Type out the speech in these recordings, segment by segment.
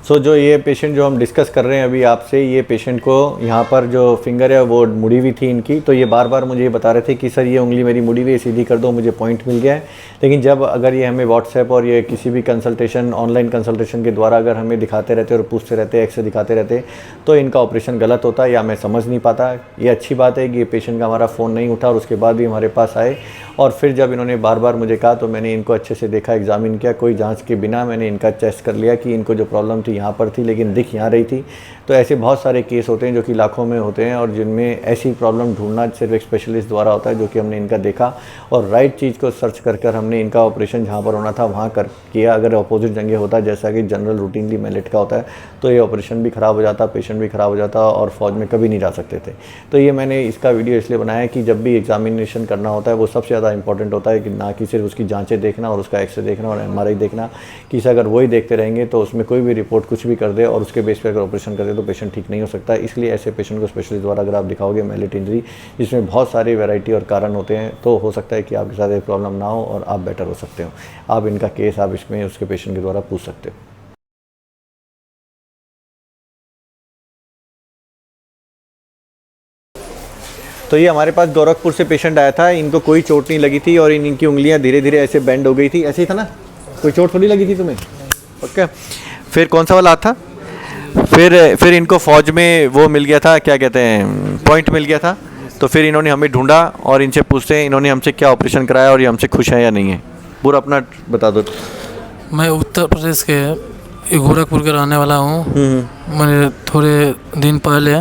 सो जो ये पेशेंट जो हम डिस्कस कर रहे हैं अभी आपसे, ये पेशेंट को यहाँ पर जो फिंगर है वो मुड़ी हुई थी इनकी, तो ये बार बार मुझे ये बता रहे थे कि सर ये उंगली मेरी मुड़ी हुई है, सीधी कर दो, मुझे पॉइंट मिल गया है। लेकिन जब अगर ये हमें व्हाट्सएप और ये किसी भी कंसल्टेशन, ऑनलाइन कंसल्टेशन के द्वारा अगर हमें दिखाते रहते और पूछते रहते, एक्सरे दिखाते रहते, तो इनका ऑपरेशन गलत होता है या मैं समझ नहीं पाता। ये अच्छी बात है कि ये पेशेंट का हमारा फ़ोन नहीं उठा और उसके बाद भी हमारे पास आए, और फिर जब इन्होंने बार बार मुझे कहा तो मैंने इनको अच्छे से देखा, एग्जामिन किया, कोई जांच के बिना मैंने इनका चेस्ट कर लिया कि इनको जो प्रॉब्लम थी यहाँ पर थी लेकिन दिख यहाँ रही थी। तो ऐसे बहुत सारे केस होते हैं जो कि लाखों में होते हैं और जिनमें ऐसी प्रॉब्लम ढूंढना सिर्फ एक स्पेशलिस्ट द्वारा होता है, जो कि हमने इनका देखा और राइट चीज़ को सर्च कर हमने इनका ऑपरेशन जहाँ पर होना था वहाँ किया। अगर अपोजिट जगह होता जैसा कि जनरल रूटीनली मैलेट का होता है तो ये ऑपरेशन भी ख़राब हो जाता, पेशेंट भी ख़राब हो जाता और फौज में कभी नहीं जा सकते थे। तो ये मैंने इसका वीडियो इसलिए बनाया कि जब भी एग्जामिनेशन करना होता है वो सबसे ज़्यादा इंपॉर्टेंट होता है कि ना कि सिर्फ उसकी जांचें देखना और उसका एक्सरे देखना और एमआरआई देखना, कि अगर वही देखते रहेंगे तो उसमें कोई भी रिपोर्ट कुछ भी कर दे और उसके बेस पर अगर ऑपरेशन कर दे तो पेशेंट ठीक नहीं हो सकता। इसलिए ऐसे पेशेंट को स्पेशलिस्ट द्वारा अगर आप दिखाओगे मैलेट इंजरी, जिसमें बहुत सारी वैरायटी और कारण होते हैं, तो हो सकता है कि आपके साथ एक प्रॉब्लम ना हो और आप बेटर हो सकते हो। आप इनका केस आप इसमें उसके पेशेंट के द्वारा पूछ सकते हो। तो ये हमारे पास गोरखपुर से पेशेंट आया था, इनको कोई चोट नहीं लगी थी और इनकी उंगलियां धीरे धीरे ऐसे बेंड हो गई थी। ऐसे ही था ना, कोई चोट थोड़ी लगी थी तुम्हें? ओके। फिर कौन सा वाला था? फिर इनको फौज में वो मिल गया था, क्या कहते हैं, पॉइंट मिल गया था। तो फिर इन्होंने हमें ढूंढा और इनसे पूछते हैं इन्होंने हमसे क्या ऑपरेशन कराया और ये हमसे खुश है या नहीं है। पूरा अपना बता दो। मैं उत्तर प्रदेश के गोरखपुर के रहने वाला हूँ। मैंने थोड़े दिन पहले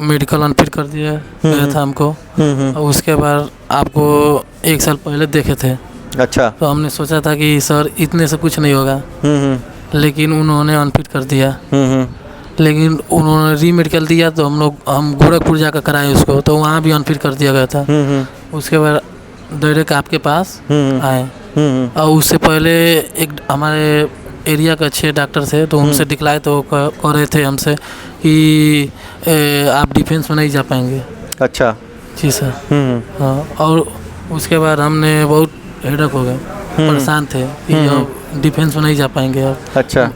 मेडिकल अनफिट कर दिया गया था हमको, और उसके बाद आपको 1 साल पहले देखे थे। अच्छा। तो हमने सोचा था कि सर इतने से कुछ नहीं होगा, लेकिन उन्होंने अनफिट कर दिया। लेकिन उन्होंने री मेडिकल दिया तो हम गोरखपुर जाकर कराए उसको, तो वहाँ भी अनफिट कर दिया गया था। उसके बाद डायरेक्ट आपके पास आए, और उससे पहले एक हमारे एरिया के अच्छे डॉक्टर थे तो उनसे दिखलाए तो कह रहे थे हमसे कि आप डिफेंस में नहीं जा पाएंगे। अच्छा जी सर। हाँ, और उसके बाद हमने बहुत हेडक हो गए, परेशान थे कि डिफेंस में नहीं जा पाएंगे अब। अच्छा,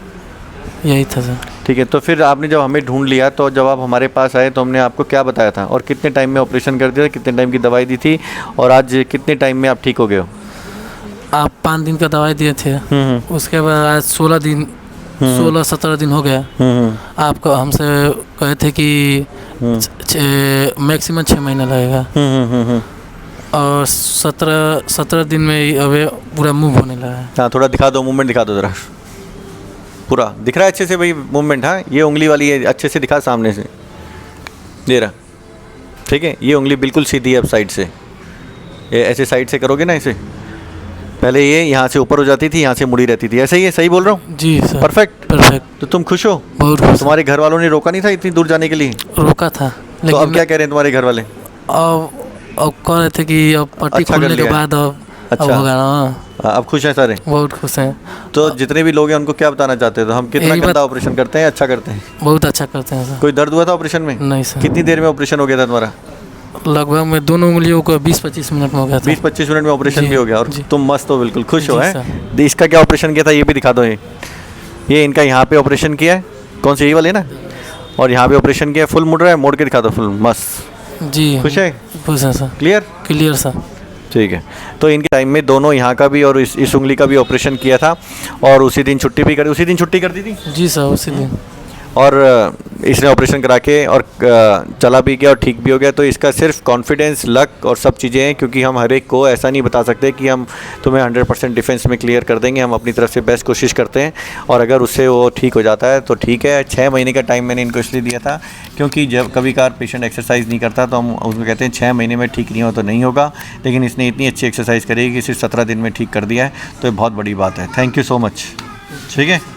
यही था सर। ठीक है। तो फिर आपने जब हमें ढूंढ लिया तो जब आप हमारे पास आए तो हमने आपको क्या बताया था और कितने टाइम में ऑपरेशन कर दिया था, कितने टाइम की दवाई दी थी और आज कितने टाइम में आप ठीक हो गए हो? आप 5 दिन का दवाई दिए थे, उसके बाद आज 16-17 दिन हो गया। आपको हमसे कहे थे कि मैक्सिमम 6 महीना लगेगा, और 17 दिन में अभी पूरा मूव होने लगा है। हाँ, थोड़ा दिखा दो, मूवमेंट दिखा दो ज़रा। पूरा दिख रहा है अच्छे से भाई मूवमेंट? हाँ, ये उंगली वाली है, अच्छे से दिखा सामने से, दे रहा, ठीक है। ये उंगली बिल्कुल सीधी है अब साइड से, ये ऐसे साइड से करोगे ना इसे, पहले ये यहाँ से ऊपर हो जाती थी, यहाँ से मुड़ी रहती थी, ऐसे ही है? सही बोल रहा हूँ? जी सर। परफेक्ट। तो तुम खुश हो? बहुत खुश। तुम्हारे घर वालों ने रोका नहीं था इतनी दूर जाने के लिए? रोका था, लेकिन तो अब क्या कह रहे हैं तुम्हारे घर वाले? अब कह रहे थे कि अब पट्टी खोलने के बाद अब होगा ना। अब खुश हैं सारे? बहुत खुश हैं। तो जितने भी लोग हैं उनको क्या बताना चाहते हैं? तो हम कितना गंदा ऑपरेशन करते हैं, अच्छा करते हैं? बहुत अच्छा करते हैं सर। कोई दर्द हुआ था ऑपरेशन में? नहीं सर। कितनी देर में ऑपरेशन हो गया था तुम्हारा? लगभग में दोनों उंगलियों को 20-25 मिनट में हो गया था। 20-25 मिनट में ऑपरेशन भी हो गया और तुम मस्त हो, बिल्कुल खुश हो? है? इसका क्या ऑपरेशन किया था ये भी दिखा दो। ये इनका यहाँ पे ऑपरेशन किया है, कौन से, ये वाले ना, और यहाँ पे ऑपरेशन किया है, फुल मुड़ रहा है, मोड़ के दिखा दो फुल, मस्त। जी खुश है? खुश है सर। Clear sir. ठीक है। तो इनके टाइम में दोनों यहाँ का भी और इस उंगली का भी ऑपरेशन किया था और उसी दिन छुट्टी भी करी। उसी दिन छुट्टी कर दी थी? जी सर, उसी दिन। और इसने ऑपरेशन करा के और चला भी गया और ठीक भी हो गया। तो इसका सिर्फ कॉन्फिडेंस, लक और सब चीज़ें हैं, क्योंकि हम हर एक को ऐसा नहीं बता सकते कि हम तुम्हें 100% डिफेंस में क्लियर कर देंगे। हम अपनी तरफ से बेस्ट कोशिश करते हैं और अगर उससे वो ठीक हो जाता है तो ठीक है। 6 महीने का टाइम मैंने इनको इसलिए दिया था क्योंकि जब कभी कभार पेशेंट एक्सरसाइज नहीं करता तो हम उसमें कहते हैं 6 महीने में ठीक नहीं हो तो नहीं होगा, लेकिन इसने इतनी अच्छी एक्सरसाइज करी कि सिर्फ 17 दिन में ठीक कर दिया है, तो ये बहुत बड़ी बात है। Thank you so much. ठीक है।